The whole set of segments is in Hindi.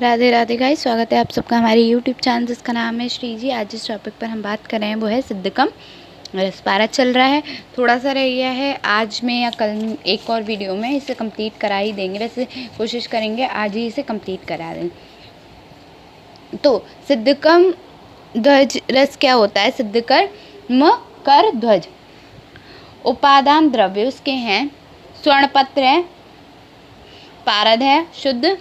राधे राधे गाइस, स्वागत है आप सबका हमारे यूट्यूब चैनल जिसका नाम है श्री जी। आज जिस टॉपिक पर हम बात कर रहे हैं वो है सिद्धकम। रसपारा चल रहा है, थोड़ा सा रह गया है। आज में या कल एक और वीडियो में इसे कंप्लीट करा ही देंगे, वैसे कोशिश करेंगे आज ही इसे कंप्लीट करा दें। तो सिद्धकम ध्वज रस क्या होता है? सिद्धकर्म कर ध्वज उपादान द्रव्य उसके हैं स्वर्णपत्र है, पारद है शुद्ध,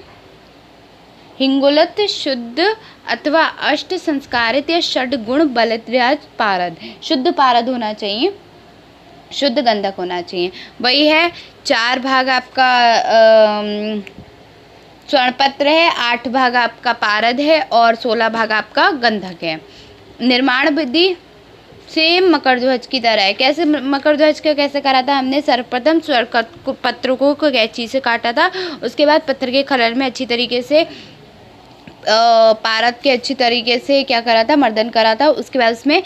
हिंगोलत शुद्ध अथवा अष्ट संस्कारित या षड गुण बलिराज पारद। शुद्ध पारद होना चाहिए, शुद्ध गंधक होना चाहिए। वही है 4 भाग आपका स्वर्णपत्र है, 8 भाग आपका पारद है और 16 भाग आपका गंधक है। निर्माण विधि सेम मकर ध्वज की तरह है। कैसे मकर ध्वज का कैसे करा था हमने? सर्वप्रथम पत्रों को कैंची से काटा था, उसके बाद पत्थर के खलल में अच्छी तरीके से पारद के अच्छी तरीके से क्या करा था? मर्दन करा था। उसके बाद उसमें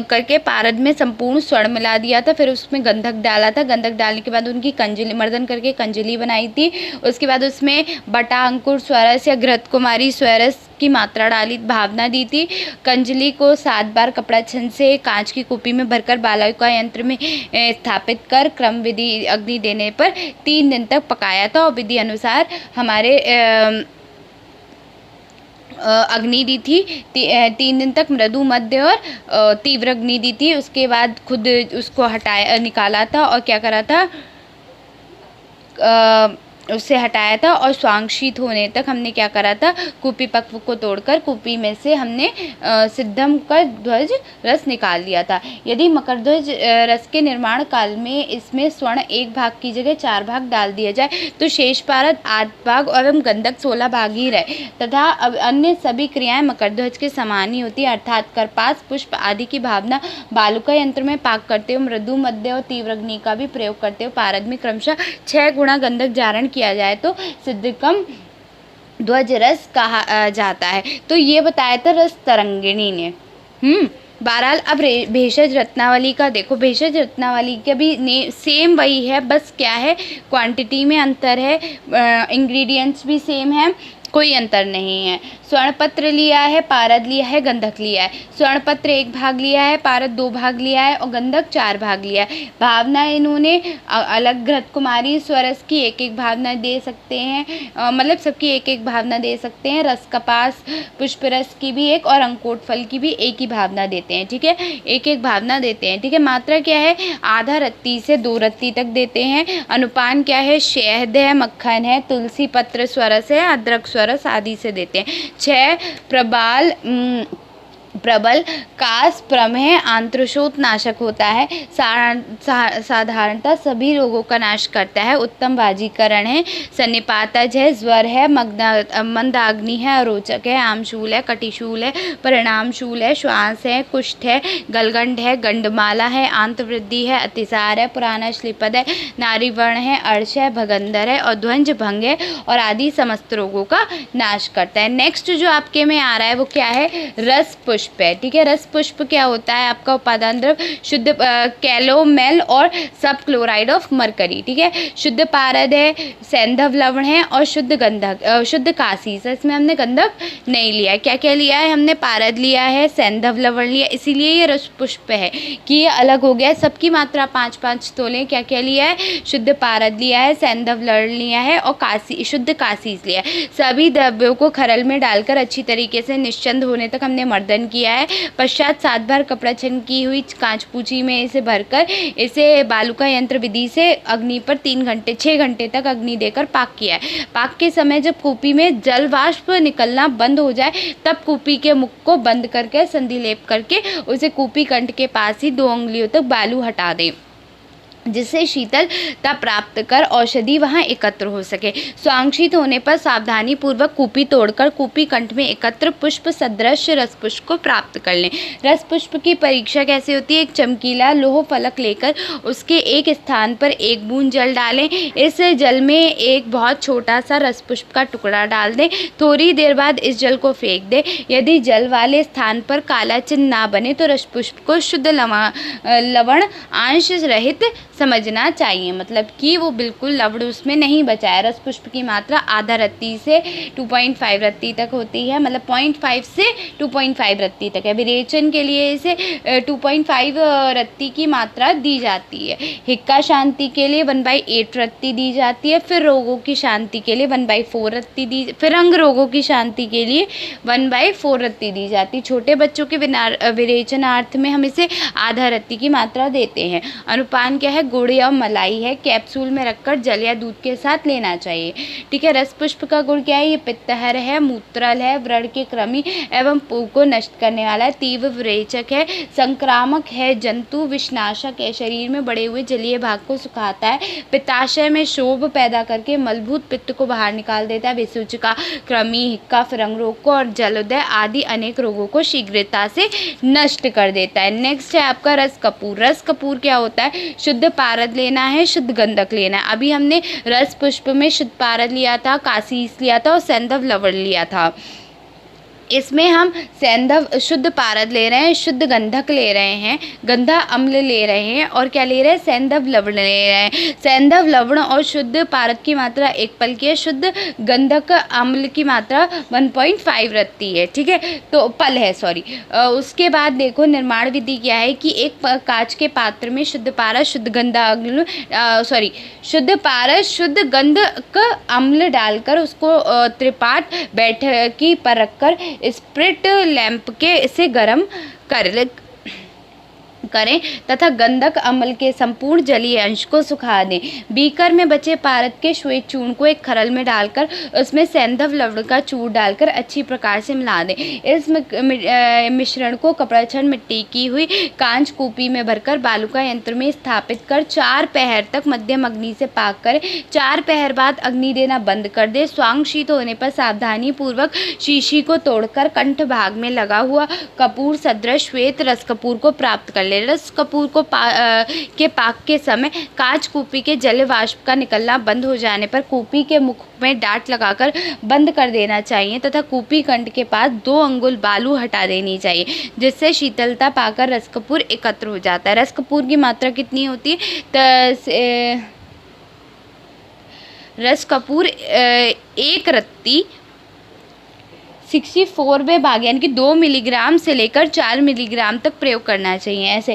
करके पारद में संपूर्ण स्वर्ण मिला दिया था। फिर उसमें गंधक डाला था। गंधक डालने के बाद उनकी कंजली मर्दन करके कंजली बनाई थी। उसके बाद उसमें बटा अंकुर स्वरस या घृत कुमारी स्वरस की मात्रा डाली, भावना दी थी। कंजली को 7 बार कपड़ा छन से कांच की कुपी में भरकर बालिका यंत्र में स्थापित कर क्रम विधि अग्नि देने पर 3 दिन तक पकाया था और विधि अनुसार हमारे अग्नि दी थी। 3 दिन तक मृदु, मध्य और तीव्र अग्नि दी थी। उसके बाद खुद उसको हटाया, निकाला था और क्या करा था? उससे हटाया था और स्वांगशीत होने तक हमने क्या करा था? कूपी पक्व को तोड़कर कूपी में से हमने सिद्धम का ध्वज रस निकाल लिया था। यदि मकर ध्वज रस के निर्माण काल में इसमें स्वर्ण 1 भाग की जगह 4 भाग डाल दिया जाए तो शेष पारद 8 भाग एवं गंधक 16 भाग ही रहे तथा अन्य सभी क्रियाएं मकर ध्वज के समान ही होती है, अर्थात करपास, पुष्प आदि की भावना बालुका यंत्र में पाक करते हुए मृदु, मध्य और तीव्र अग्नि का भी प्रयोग करते हुए पारद में क्रमशः 6 गुणा गंधक जारण किया जाए तो सिद्धकम ध्वज रस कहा जाता है। तो ये बताया था रस तरंगिणी ने। बहरहाल अब भेषज रत्नावली का देखो। भेषज रत्नावली का भी सेम वही है, बस क्या है क्वांटिटी में अंतर है, इंग्रेडिएंट्स भी सेम है, कोई अंतर नहीं है। स्वर्णपत्र लिया है, पारद लिया है, गंधक लिया है। स्वर्णपत्र 1 भाग लिया है, पारद 2 भाग लिया है और गंधक 4 भाग लिया है। भावना इन्होंने अलग घृत कुमारी स्वरस की 1-1 भावना दे सकते हैं, मतलब सबकी 1-1 भावना दे सकते हैं। रस कपास पुष्प रस की भी 1 और अंकोट फल की भी 1 ही भावना देते हैं, ठीक है, 1-1 भावना देते हैं, ठीक है। मात्रा क्या है? आधा रत्ती से 2 रत्ती तक देते हैं। अनुपान क्या है? शहद है, मक्खन है, तुलसी पत्र स्वरस है, अदरक स्वरस आदि से देते हैं। 6 प्रबल कास प्रमेह आंत्रशोथ नाशक होता है, साधारणतः सभी रोगों का नाश करता है। उत्तम वाजीकरण है, सन्निपातज है, ज्वर है, मंदाग्नि है, अरोचक है, आमशूल है, कटिशूल है, परिणामशूल है, श्वास है, कुष्ठ है, गलगंड है, गंडमाला है, आंतवृद्धि है, अतिसार है, पुराना श्लीपद है, नारीवर्ण है, अर्श है, भगंदर है और ध्वंज भंग है और आदि समस्त रोगों का नाश करता है। नेक्स्ट जो आपके में आ रहा है वो क्या है? रस पुष्प है, ठीक है। रस पुष्प क्या होता है? आपका उपादान द्रव्य शुद्ध कैलोमेल और सब क्लोराइड ऑफ मरकरी, ठीक है। शुद्ध पारद है, सैंधव लवण है और शुद्ध गंधक, शुद्ध कासीस है। इसमें हमने गंधक नहीं लिया है। क्या क्या लिया है हमने? पारद लिया है, सैंधव लवण लिया, इसीलिए ये रस पुष्प है कि ये अलग हो गया है। सबकी मात्रा 5-5 तोले। क्या क्या लिया है? शुद्ध पारद लिया है, सैंधव लवण लिया है और शुद्ध कासीस लिया है। सभी द्रव्यों को खरल में डालकर अच्छी तरीके से निश्चंद होने तक हमने मर्दन किया है। पश्चात 7 बार कपड़ा छन की हुई कांचपूची में इसे भरकर इसे बालुका यंत्र विधि से अग्नि पर 6 घंटे तक अग्नि देकर पाक किया है। पाक के समय जब कूपी में जल वाष्प निकलना बंद हो जाए तब कूपी के मुख को बंद करके संधि लेप करके उसे कूपी कंठ के पास ही 2 उंगलियों तक बालू हटा दें, जिससे शीतलता प्राप्त कर औषधि वहां एकत्र हो सके। स्वांगशीत होने पर सावधानी पूर्वक कूपी तोड़कर कूपी कंठ में एकत्र पुष्प सदृश रस पुष्प को प्राप्त कर लें। रस पुष्प की परीक्षा कैसे होती है? एक चमकीला लोह फलक लेकर उसके एक स्थान पर 1 बूंद जल डालें। इस जल में एक बहुत छोटा सा रस पुष्प का टुकड़ा डाल दें। थोड़ी देर बाद इस जल को फेंक दें। यदि जल वाले स्थान पर काला चिन्ह ना बने तो रस पुष्प को शुद्ध लवण अंश रहित समझना चाहिए, मतलब कि वो बिल्कुल लवण उसमें नहीं बचा है। रस पुष्प की मात्रा आधा रत्ती से 2.5 रत्ती तक होती है, मतलब 0.5 से 2.5 रत्ती तक है। विरेचन के लिए इसे 2.5 रत्ती की मात्रा दी जाती है। हिक्का शांति के लिए 1/8 रत्ती दी जाती है। फिर रोगों की शांति के लिए 1/4 रत्ती दी, फिर अंग रोगों की शांति के लिए 1/4 रत्ती दी जाती है। छोटे बच्चों के विरेचनार्थ में हम इसे आधा रत्ती की मात्रा देते हैं। अनुपान क्या है? गुड़ या मलाई है, कैप्सूल में रखकर जल या दूध के साथ लेना चाहिए। ठीक है। रस पुष्प का गुण क्या है? ये पित्तहर है, मूत्रल है, व्रण के कृमि एवं पू को नष्ट करने वाला है, तीव्र विरेचक है, संक्रामक है, जंतु विषनाशक है, शरीर में बढ़े हुए जलीय भाग को सुखाता है, पित्ताशय में शोभ पैदा करके मलभूत पित्त को बाहर निकाल देता है, विसूचिका, कृमि, हिक्का, फिरंग रोग को और जलोदय आदि अनेक रोगों को शीघ्रता से नष्ट कर देता है। नेक्स्ट है आपका रस कपूर। रस कपूर क्या होता है? शुद्ध पारद लेना है, शुद्ध गंधक लेना है। अभी हमने रस पुष्प में शुद्ध पारद लिया था, कासीस लिया था और सैंधव लवण लिया था। इसमें हम सैंधव शुद्ध पारद ले रहे हैं, शुद्ध गंधक ले रहे हैं, गंधा अम्ल ले रहे हैं और क्या ले रहे हैं? सैंधव लवण ले रहे हैं। सैंधव लवण और शुद्ध पारद की मात्रा 1 पल की है, शुद्ध गंधक अम्ल की मात्रा 1.5 रत्ती है। ठीक है, तो पल है, सॉरी। उसके बाद देखो निर्माण विधि क्या है कि एक कांच के पात्र में शुद्ध पारद, शुद्ध गंधा अम्ल शुद्ध पारद, शुद्ध गंधक अम्ल डालकर उसको त्रिपाट बैठकी पर रखकर स्प्रिट लैंप के से गर्म करें तथा गंधक अम्ल के संपूर्ण जलीय अंश को सुखा दें। बीकर में बचे पारद के श्वेत चूर्ण को एक खरल में डालकर उसमें सैंधव लवण का चूर्ण डालकर अच्छी प्रकार से मिला दें। इस मिश्रण को कपड़ाछड़ मिट्टी की हुई कांच कूपी में भरकर बालुका यंत्र में स्थापित कर 4 पहर तक मध्यम अग्नि से पाक करें। 4 पहर बाद अग्नि देना बंद कर दे। स्वांग शीत होने पर सावधानी पूर्वक शीशी को तोड़कर कंठ भाग में लगा हुआ कपूर सदृश श्वेत रस कपूर को प्राप्त कर ले। रस कपूर को पाक के समय कांच कूपी के जल वाष्प का निकलना बंद हो जाने पर कूपी के मुख में डांट लगाकर बंद कर देना चाहिए तथा कूपी कंठ के पास 2 अंगुल बालू हटा देनी चाहिए, जिससे शीतलता पाकर रस कपूर एकत्र हो जाता है। रस कपूर की मात्रा कितनी होती है? रस कपूर 1 रत्ती 64वें भाग यानी कि 2 मिलीग्राम से लेकर 4 मिलीग्राम तक प्रयोग करना चाहिए ऐसे।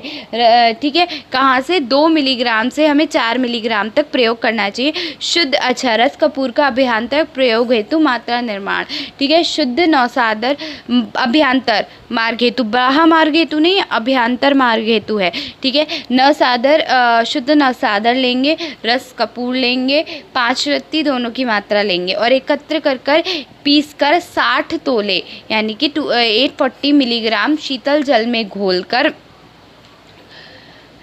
ठीक है, कहाँ से? 2 मिलीग्राम से हमें 4 मिलीग्राम तक प्रयोग करना चाहिए। शुद्ध अच्छा रस कपूर का अभ्यंतर प्रयोग हेतु मात्रा निर्माण। ठीक है, शुद्ध नौसादर अभ्यंतर मार्ग हेतु, बाह्य मार्ग हेतु नहीं, अभ्यंतर मार्ग हेतु है। ठीक है, नौसादर शुद्ध नौसादर लेंगे, रस कपूर लेंगे, 5 रत्ती दोनों की मात्रा लेंगे और एकत्र कर पीसकर 60 तोले यानी कि 840 मिलीग्राम शीतल जल में घोलकर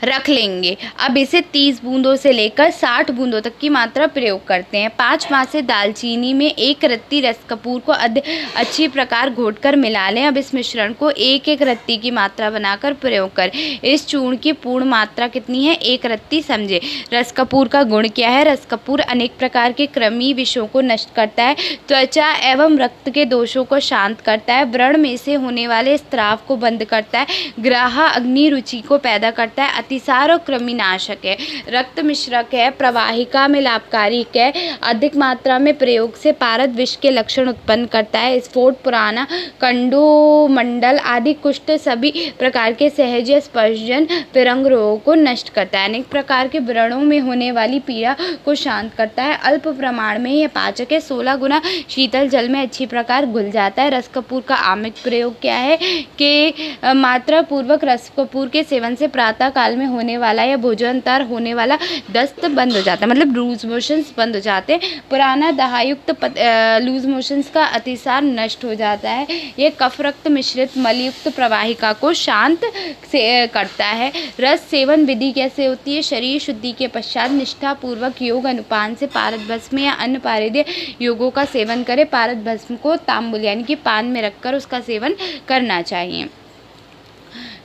रख लेंगे। अब इसे 30 बूंदों से लेकर 60 बूंदों तक की मात्रा प्रयोग करते हैं। 5 मासे दालचीनी में 1 रत्ती रस कपूर को अच्छी प्रकार घोटकर मिला लें। अब इस मिश्रण को 1-1 रत्ती की मात्रा बनाकर प्रयोग करें। इस चूर्ण की पूर्ण मात्रा कितनी है? 1 रत्ती समझे। रस कपूर का गुण क्या है? रस कपूर अनेक प्रकार के कृमि विषों को नष्ट करता है, त्वचा एवं रक्त के दोषों को शांत करता है, व्रण में से होने वाले स्राव को बंद करता है, ग्राह अग्नि रुचि को पैदा करता है, अतिसार और कृमिनाशक है, रक्त मिश्रक है, प्रवाहिका में लाभकारी है, अधिक मात्रा में प्रयोग से पारद विष के लक्षण उत्पन्न करता है, स्फोट, पुराना, कंडोमंडल आदि कुष्ठ सभी प्रकार के सहज स्पर्शजन फिरंग रोगों को नष्ट करता है, अनेक प्रकार के व्रणों में होने वाली पीड़ा को शांत करता है, अल्प प्रमाण में यह पाचक है, 16 गुना शीतल जल में अच्छी प्रकार घुल जाता है। रस कपूर का आमिक प्रयोग क्या है कि मात्रा पूर्वक रस कपूर के सेवन से प्रातः काल में होने वाला या भोजनांतर होने वाला दस्त बंद हो जाता है, मतलब लूज मोशंस बंद हो जाते हैं, पुराना दहायुक्त लूज मोशंस का अतिसार नष्ट हो जाता है, ये कफ रक्त मिश्रित मलयुक्त प्रवाहिका को शांत से करता है। रस सेवन विधि कैसे होती है? शरीर शुद्धि के पश्चात निष्ठा पूर्वक योग अनुपान से पारद भस्म या अन्य पारिदे योगों का सेवन करें। पारद भस्म को तांबुल यानी कि पान में रखकर उसका सेवन करना चाहिए।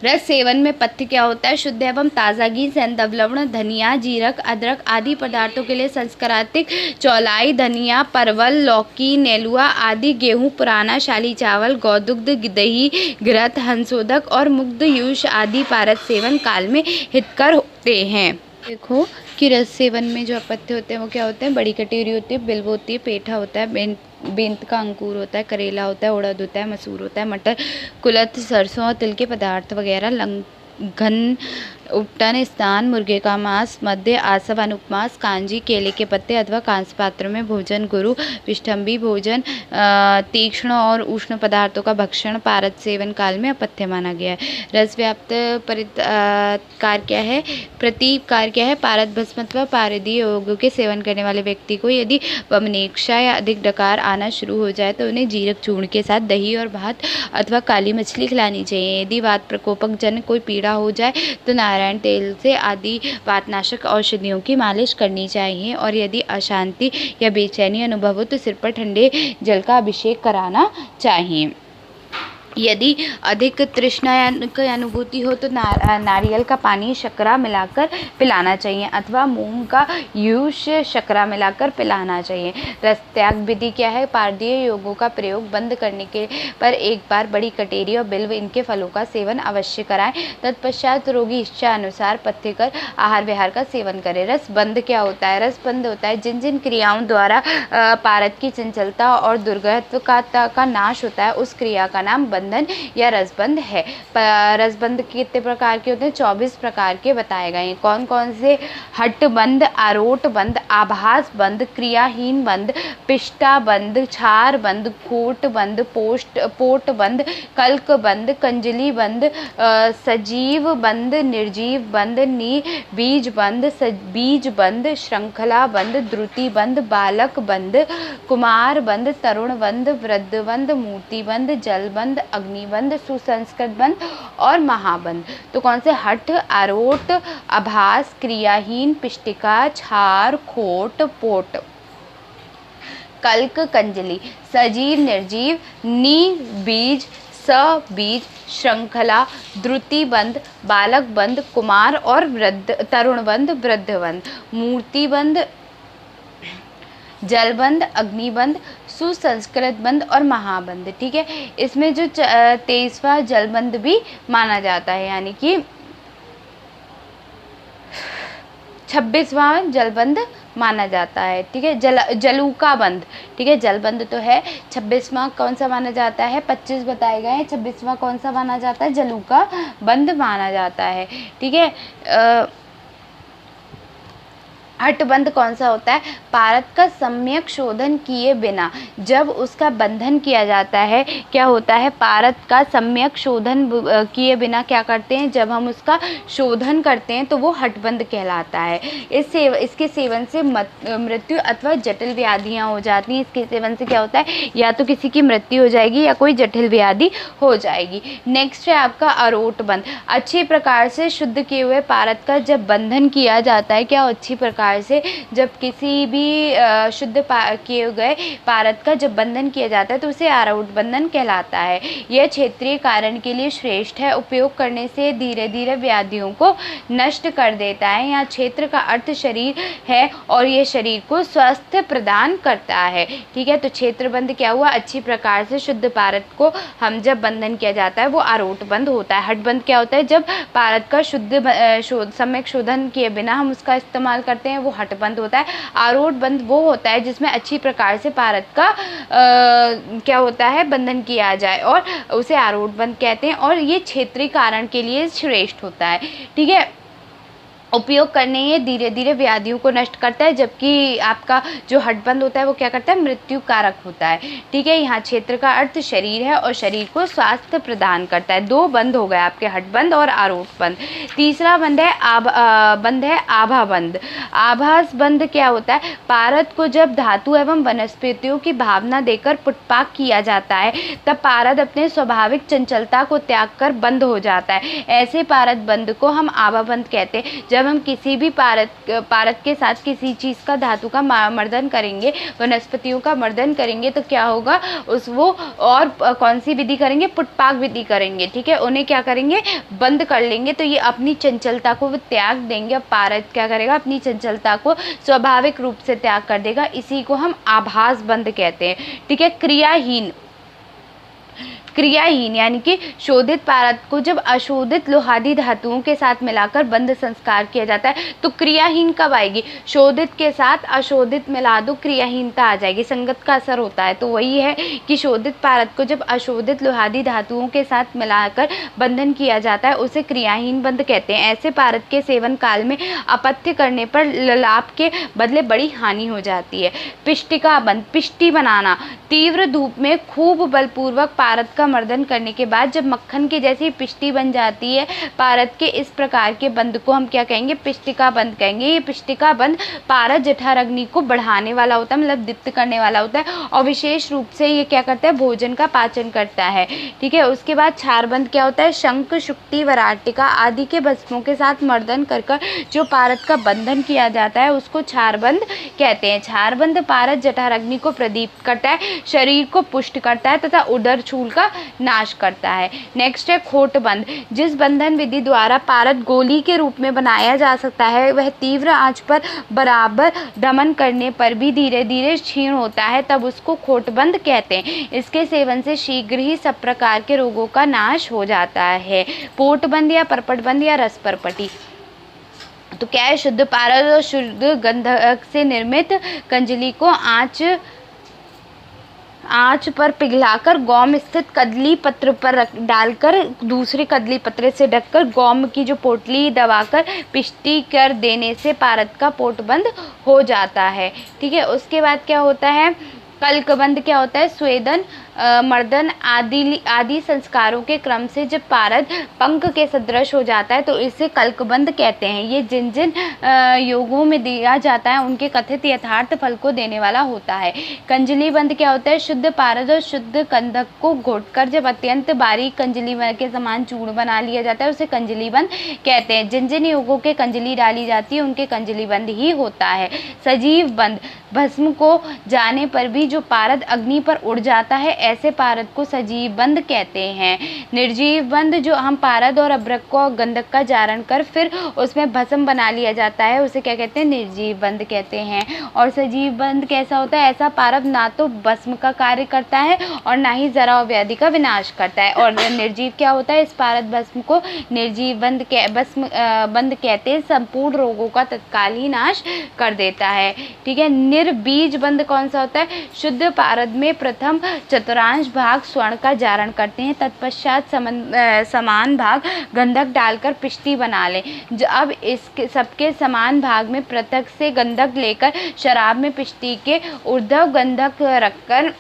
रस सेवन में पथ्य क्या होता है? शुद्ध एवं ताज़ा घी, सैंधव लवण, धनिया, जीरक, अदरक आदि पदार्थों के लिए संस्कारात्मक चौलाई, धनिया, परवल, लौकी, नेलुआ आदि, गेहूं, पुराना शाली चावल, गौदुग्ध, दही, घृत, हंसोदक और मुग्ध यूष आदि पारद सेवन काल में हितकर होते हैं। देखो कि रस सेवन में जो अपत्य होते हैं वो क्या होते हैं, बड़ी कटेरी होती है, बिल्व होती है, पेठा होता है, बेंत का अंकुर होता है, करेला होता है, उड़द होता है, मसूर होता है, मटर, कुलथ, सरसों और तिल के पदार्थ वगैरह, घन उपटन, स्नान, मुर्गे का मांस, मध्य आसव, अनुपमास, कांजी, केले के पत्ते अथवा कांस्य पात्र में भोजन, गुरु विष्ठम्भी भोजन, तीक्ष्ण और उष्ण पदार्थों का भक्षण पारद सेवन काल में अपथ्य माना गया है। रस व्याप्त परिकार क्या है, प्रतीकार क्या है, पारद भस्म अथवा पारदीय योगों के सेवन करने वाले व्यक्ति को यदि वमनेक्षा या अधिक डकार आना शुरू हो जाए तो उन्हें जीरक चूर्ण के साथ दही और भात अथवा काली मछली खिलानी चाहिए। यदि वात प्रकोपक जन कोई पीड़ा हो जाए तो नारायण तेल से आदि वातनाशक औषधियों की मालिश करनी चाहिए, और यदि अशांति या बेचैनी अनुभव हो तो सिर पर ठंडे जल का अभिषेक कराना चाहिए। यदि अधिक तृष्णा की अनुभूति हो तो नारियल का पानी शक्करा मिलाकर पिलाना चाहिए अथवा मूंग का यूष शक्करा मिलाकर पिलाना चाहिए। रस त्याग विधि क्या है, पारदीय योगों का प्रयोग बंद करने के पर एक बार बड़ी कटेरी और बिल्व इनके फलों का सेवन अवश्य कराएं। तत्पश्चात रोगी इच्छा अनुसार पथ्य कर आहार विहार का सेवन करे। रस बंद क्या होता है, रस बंद होता है जिन जिन क्रियाओं द्वारा पारद की चंचलता और दुर्गत्व का नाश होता है उस क्रिया का नाम बंधन या रसबंध है। रसबंध कितने प्रकार के होते हैं, 24 प्रकार के बताए गए हैं। कौन कौन से, हट बंध, आरोट बंध, आभास बंध, क्रियाहीन बंध, पिष्टा बंध, छार बंध, खोट बंध, पोट बंध, कल्क बंध, कंजली बंध, सजीव बंध, निर्जीव बंध, बीज बंध, बीज बंध, श्रृंखला बंध, द्रुति बंध, बालक बंध, कुमार बंध, तरुण बंध, वृद्ध बंध, मूर्ति बंध, जल बंध, अग्निबंध, सुसंस्कृत बंध और महाबंध। तो कौन से, हठ, आरोट, आभास, क्रियाहीन, पिष्टिका, छार, खोट, पोट, कल्क, कंजली, सजीव, निर्जीव, बीज, बीज, श्रृंखला, द्रुति बंध, बालक बंध, कुमार और वृद्ध, तरुण बंध, वृद्ध बंध, मूर्ति बंध, जलबंध, अग्निबंध, सुसंस्कृत बंध और महाबंध। ठीक है, इसमें जो 23वां जलबंध भी माना जाता है, यानी कि 26वां जलबंध माना जाता है। ठीक है, जलूका बंध। ठीक है, जलबंध तो है, 26वां कौन सा माना जाता है, 25 बताए गए हैं, 26वां कौन सा माना जाता है, जलूका बंध माना जाता है। ठीक है, हटबंध कौन सा होता है, पारद का सम्यक शोधन किए बिना जब उसका बंधन किया जाता है, क्या होता है, पारद का सम्यक शोधन किए बिना क्या करते हैं, जब हम उसका शोधन करते हैं तो वो हटबंध कहलाता है। इसके सेवन से मृत्यु अथवा जटिल व्याधियाँ हो जाती हैं। इसके सेवन से क्या होता है, या तो किसी की मृत्यु हो जाएगी या कोई जटिल व्याधि हो जाएगी। नेक्स्ट है आपका अरोट बंध। अच्छे प्रकार से शुद्ध किए हुए पारद का जब बंधन किया जाता है, क्या अच्छी प्रकार से जब किसी भी शुद्ध किए गए पारद का जब बंधन किया जाता है तो उसे आरोट बंधन कहलाता है। यह क्षेत्रीय कारण के लिए श्रेष्ठ है, उपयोग करने से धीरे धीरे व्याधियों को नष्ट कर देता है। यहाँ क्षेत्र का अर्थ शरीर है और ये शरीर को स्वास्थ्य प्रदान करता है। ठीक है, तो क्षेत्र बंध क्या हुआ, अच्छी प्रकार से शुद्ध पारद को हम जब बंधन किया जाता है वो आरोट बंध होता है। हट बंध क्या होता है, जब पारद का शुद्ध सम्यक शोधन किए बिना हम उसका इस्तेमाल करते हैं वो हटबंध होता है। आरोट बंध वो होता है जिसमें अच्छी प्रकार से पारद का क्या होता है, बंधन किया जाए और उसे आरोट बंध कहते हैं, और ये क्षेत्रीय कारण के लिए श्रेष्ठ होता है। ठीक है, उपयोग करने ये धीरे धीरे व्याधियों को नष्ट करता है, जबकि आपका जो हटबंध होता है वो क्या करता है, मृत्यु कारक होता है। ठीक है, यहाँ क्षेत्र का अर्थ शरीर है और शरीर को स्वास्थ्य प्रदान करता है। दो बंध हो गए आपके, हटबंध और आरोट बंध। तीसरा बंध है आभा बंध। आभास बंध क्या होता है, पारद को जब धातु एवं वनस्पतियों की भावना देकर पुटपाक किया जाता है तब पारद अपने स्वाभाविक चंचलता को त्याग कर बंद हो जाता है। ऐसे पारद बंध को हम आभा बंध कहते हैं। जब हम किसी भी पारद के साथ किसी चीज़ का धातु का मर्दन करेंगे, वनस्पतियों का मर्दन करेंगे तो क्या होगा, वो और कौन सी विधि करेंगे, पुटपाक विधि करेंगे। ठीक है, उन्हें क्या करेंगे, बंद कर लेंगे, तो ये अपनी चंचलता को वो त्याग देंगे। पारद क्या करेगा, अपनी चंचलता को स्वाभाविक रूप से त्याग कर देगा। इसी को हम आभास बंध कहते हैं। ठीक है, क्रियाहीन क्रियाहीन यानी कि शोधित पारद को जब अशोधित लोहादी धातुओं के साथ मिलाकर बंध संस्कार किया जाता है तो क्रियाहीन कब आएगी, शोधित के साथ अशोधित मिला दो, क्रियाहीनता आ जाएगी, संगत का असर होता है। तो वही है कि शोधित पारद को जब अशोधित लोहादी धातुओं के साथ मिलाकर बंधन किया जाता है उसे क्रियाहीन बंध कहते हैं। ऐसे पारद के सेवन काल में अपथ्य करने पर लाभ के बदले बड़ी हानि हो जाती है। पिष्टिका बंध, पिष्टी बनाना, तीव्र धूप में खूब बलपूर्वक पारद का मर्दन करने के बाद जब मक्खन की जैसी पिष्टी बन जाती है पारद के, इस प्रकार के बंध को हम क्या कहेंगे, पिष्टिका बंध कहेंगे। ये पिष्टिका बंध पारद जठराग्नि को बढ़ाने वाला होता है, मतलब दीप्त करने वाला होता है और विशेष रूप से ये क्या करता है, भोजन का पाचन करता है। ठीक है, उसके बाद क्षार बंध क्या होता है, शंख, शुक्ति, वराटिका आदि के भस्मों के साथ मर्दन कर जो पारद का बंधन किया जाता है उसको क्षार बंध कहते हैं। क्षार बंध पारद जठराग्नि को प्रदीप्त करता है, शरीर को पुष्ट करता है तथा उदर शूल का नाश करता है। नेक्स्ट है खोट बंध, जिस बंधन विधि द्वारा पारद गोली के रूप में बनाया जा सकता है वह तीव्र आंच पर बराबर दमन करने पर भी धीरे धीरे क्षीण होता है, तब उसको खोटबंध कहते हैं। इसके सेवन से शीघ्र ही सब प्रकार के रोगों का नाश हो जाता है। पोटबंध या परपटबंध या रस परपटी तो क्या है, शुद्ध पारद और शुद्ध गंधक से निर्मित कंजली को आंच पर पिघलाकर गौम स्थित कदली पत्र पर डालकर दूसरे कदली पत्र से ढककर गौम की जो पोटली दबाकर पिष्टी कर देने से पारद का पोटबंध हो जाता है। ठीक है, उसके बाद क्या होता है, कल्कबंध क्या होता है, स्वेदन, मर्दन आदि संस्कारों के क्रम से जब पारद पंख के सदृश हो जाता है तो इसे कल्कबंध कहते हैं। ये जिन जिन योगों में दिया जाता है उनके कथित यथार्थ फल को देने वाला होता है। कंजली बंध क्या होता है, शुद्ध पारद और शुद्ध कंधक को घोटकर जब अत्यंत बारीक कंजली के समान चूर्ण बना लिया जाता है उसे कंजली बंध कहते हैं। जिन जिन योगों के कंजली डाली जाती है उनके कंजली बंध ही होता है। सजीव बंध, भस्म को जाने पर भी जो पारद अग्नि पर उड़ जाता है ऐसे पारद को सजीव बंध कहते हैं। निर्जीव बंध, जो हम पारद और अभ्रक को गंधक का जारण कर फिर उसमें भस्म बना लिया जाता है उसे क्या कहते हैं, निर्जीव बंध कहते हैं। और सजीव बंध कैसा होता है, ऐसा पारद ना तो भस्म का कार्य करता है और ना ही जरा व्याधि का विनाश करता है। और निर्जीव क्या होता है, इस पारद भस्म को निर्जीव बंध बंध कहते हैं, संपूर्ण रोगों का तत्काल ही नाश कर देता है। ठीक है, निर्बीज बंध कौन सा होता है, शुद्ध पारद में प्रथम चतुर्थांश भाग स्वर्ण का जारण करते हैं, तत्पश्चात समान भाग गंधक डालकर पिष्टी बना लें। अब इसके सबके समान भाग में पृथक से गंधक लेकर शराब में पिष्टी के ऊर्ध्व गंधक रखकर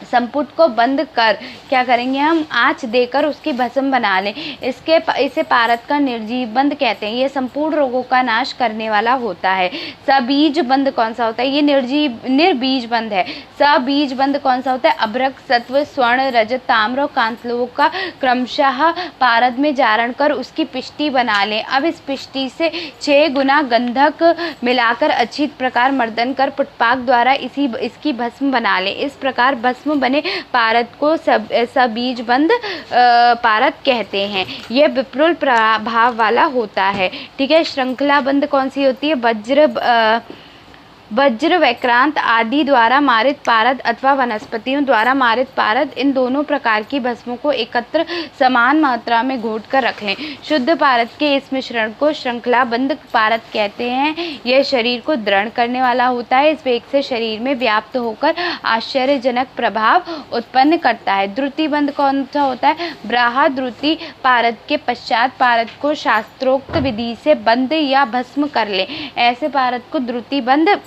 संपुट को बंद कर क्या करेंगे, हम आँच देकर उसकी भस्म बना लें। इसे पारद का निर्जीव बंध कहते हैं। ये संपूर्ण रोगों का नाश करने वाला होता है। सबीज बंध कौन सा होता है, ये निर्बीज बंध है। सबीज बंध कौन सा होता है, अभ्रक, सत्व, स्वर्ण, रजत, ताम्र और कांतलोक का क्रमशः पारद में जारण कर उसकी पिष्टी बना लें। अब इस पिष्टी से 6 गुना गंधक मिलाकर अच्छी प्रकार मर्दन कर पुटपाक द्वारा इसकी भस्म बना लें। इस प्रकार भस्म बने पारद को सबीज बंध पारद कहते हैं। यह विपुल प्रभाव वाला होता है। ठीक है, श्रृंखला बंध कौन सी होती है, वज्र, वैक्रांत आदि द्वारा मारित पारद अथवा वनस्पतियों द्वारा मारित पारद, इन दोनों प्रकार की भस्मों को एकत्र समान मात्रा में घोट कर रख लें। शुद्ध पारद के इस मिश्रण को श्रृंखला बंध पारद कहते हैं। यह शरीर को दृढ़ करने वाला होता है। इस वेग से शरीर में व्याप्त होकर आश्चर्यजनक प्रभाव उत्पन्न करता है। द्रुति बंध कौन सा होता है, ब्राहा द्रुति पारद के पश्चात पारद को शास्त्रोक्त विधि से बंध या भस्म कर ले। ऐसे पारद को द्रुति बंध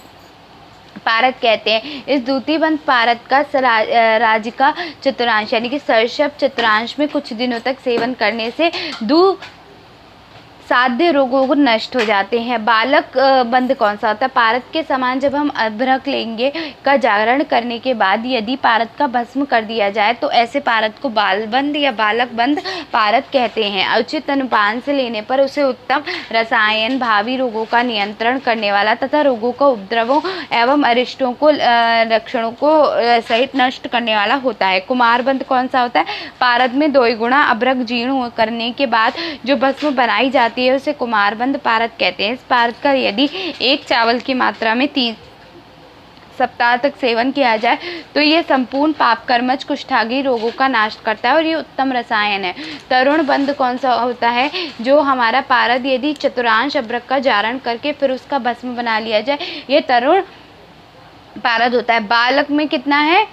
पारद कहते हैं। इस द्रुतिबंध पारद का राजिका चतुर्थांश यानी कि सर्षप चतुर्थांश में कुछ दिनों तक सेवन करने से साध्य रोगों को नष्ट हो जाते हैं। बालक बंध कौन सा होता है, पारद के समान जब हम अभ्रक लेंगे का जागरण करने के बाद यदि पारद का भस्म कर दिया जाए तो ऐसे पारद को बाल बंध या बालक बंध पारद कहते हैं। उचित अनुपान से लेने पर उसे उत्तम रसायन भावी रोगों का नियंत्रण करने वाला तथा रोगों को उपद्रवों एवं अरिष्टों को लक्षणों को सहित नष्ट करने वाला होता है। कुमार बंध कौन सा होता है, पारद में 2 गुणा अभ्रक जीर्ण करने के बाद जो भस्म बनाई जाती है उसे कुमार बंध पारद कहते हैं। इस पारद का यदि 1 चावल की मात्रा में 3 सप्ताह तक सेवन किया जाए तो ये संपूर्ण पाप कर्मज कुष्ठागी रोगों का नाश करता है और ये उत्तम रसायन है। तरुण बंध कौन सा होता है? जो हमारा पारद यदि चतुरांश अभ्रक का जारण करके फिर उसका भस्म बना लिया जाए, ये तरुण पारद होता है। बालक में कितना है?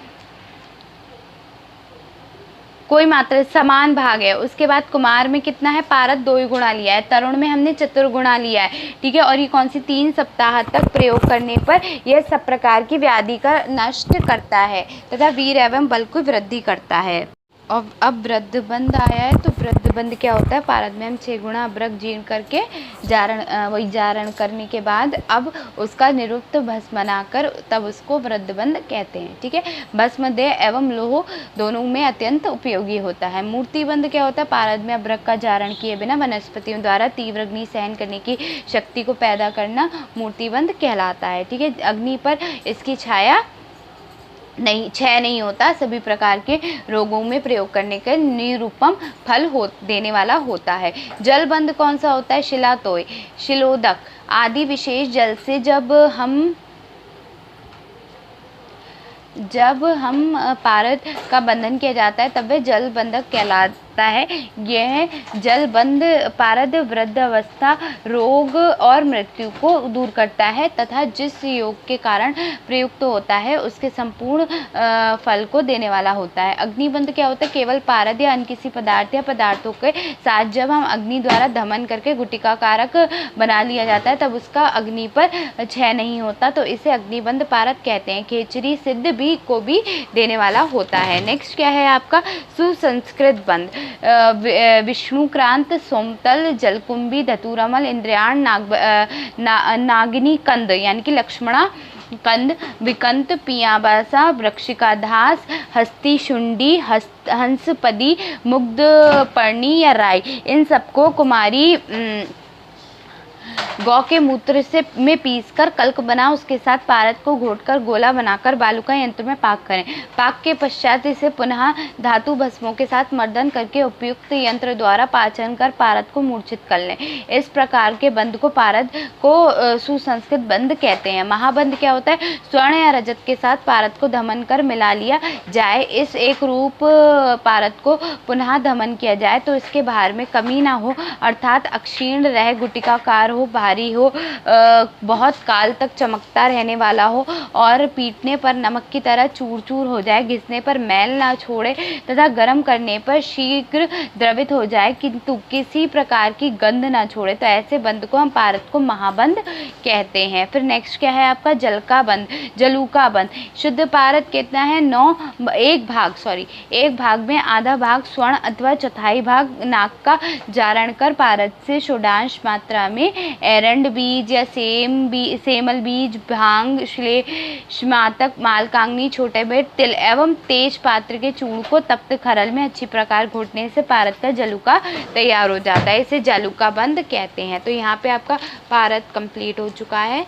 कोई मात्रा समान भाग है। उसके बाद कुमार में कितना है? पारद 2 गुणा लिया है। तरुण में हमने चतुर्गुणा लिया है, ठीक है। और ये कौन सी? 3 सप्ताह तक प्रयोग करने पर यह सब प्रकार की व्याधि का नष्ट करता है तथा वीर एवं बल को वृद्धि करता है। और अब वृद्धबंध आया है, तो वृद्धबंध क्या होता है? पारद में हम 6 गुणा अभ्रक जीर्ण करके जारण करने के बाद अब उसका निरुक्त भस्म बनाकर तब उसको वृद्धबंध कहते हैं, ठीक है। भस्म देह एवं लोह दोनों में अत्यंत उपयोगी होता है। मूर्तिबंध क्या होता है? पारद में अभ्रक का जारण किए बिना वनस्पतियों द्वारा तीव्र अग्नि सहन करने की शक्ति को पैदा करना मूर्तिबंध कहलाता है, ठीक है। अग्नि पर इसकी छाया नहीं, क्षय नहीं होता, सभी प्रकार के रोगों में प्रयोग करने के निरुपम फल देने वाला होता है। जलबंध कौन सा होता है? शिलातोय, शिलोदक आदि विशेष जल से जब हम पारद का बंधन किया जाता है तब वह जल बंधक कहलाता है। यह जल बंध पारद वृद्ध अवस्था, रोग और मृत्यु को दूर करता है तथा जिस योग के कारण प्रयुक्त होता है उसके संपूर्ण फल को देने वाला होता है। अग्निबंध क्या होता है? केवल पारद या अन्य किसी पदार्थ या पदार्थों के साथ जब हम अग्नि द्वारा दमन करके गुटिका कारक बना लिया जाता है तब उसका अग्नि पर क्षय नहीं होता, तो इसे अग्निबंध पारद कहते हैं। खेचरी सिद्ध भी को भी देने वाला होता है। नेक्स्ट क्या है आपका? सुसंस्कृत बंध। विष्णुक्रांत, सोमतल, जलकुंभी, धतुरामल, इंद्रियाण, नागिनी कंद यानी कि लक्ष्मणा कंद, विकंत, पियाबासा, वृक्षिकाधास, हस्तिशुंडी, हंसपदी, मुग्धपर्णी या राई, इन सबको कुमारी गौ के मूत्र से में पीसकर कल्क बना उसके साथ पारद को घोटकर गोला बनाकर बालुका यंत्र में पाक करें। पाक के पश्चात इसे पुनः धातु भस्मों के साथ मर्दन करके उपयुक्त यंत्र द्वारा पाचन कर पारद को मूर्छित कर लें। इस प्रकार के बंध को पारद को सुसंस्कृत बंध कहते हैं। महाबंध क्या होता है? स्वर्ण या रजत के साथ पारद को दमन कर मिला लिया जाए। इस एक रूप पारद को पुनः दमन किया जाए तो इसके भार में कमी ना हो, अर्थात अक्षीण रह, गुटिकाकार हो, भारी हो, बहुत काल तक चमकता रहने वाला हो और पीटने पर नमक की तरह चूर चूर हो जाए, घिसने पर मैल ना छोड़े तथा गर्म करने पर शीघ्र द्रवित हो जाए किंतु किसी प्रकार की गंध ना छोड़े, तो ऐसे बंध को हम पारद को महाबंध कहते हैं। फिर नेक्स्ट क्या है आपका? जलका बंध, जलूका बंध। शुद्ध पारद कितना है? एक भाग में आधा भाग स्वर्ण अथवा चौथाई भाग नाक का जारण कर पारद से षोडश मात्रा में एरंड बीज या सेमल बीज, भांग, श्लेष्मातक, मालकांगनी, छोटे बेट, तिल एवं तेज पात्र के चूर्ण को तप्त खरल में अच्छी प्रकार घोटने से पारद का जलूका तैयार हो जाता है। इसे जलूका बंध कहते हैं। तो यहाँ पे आपका पारद कंप्लीट हो चुका है।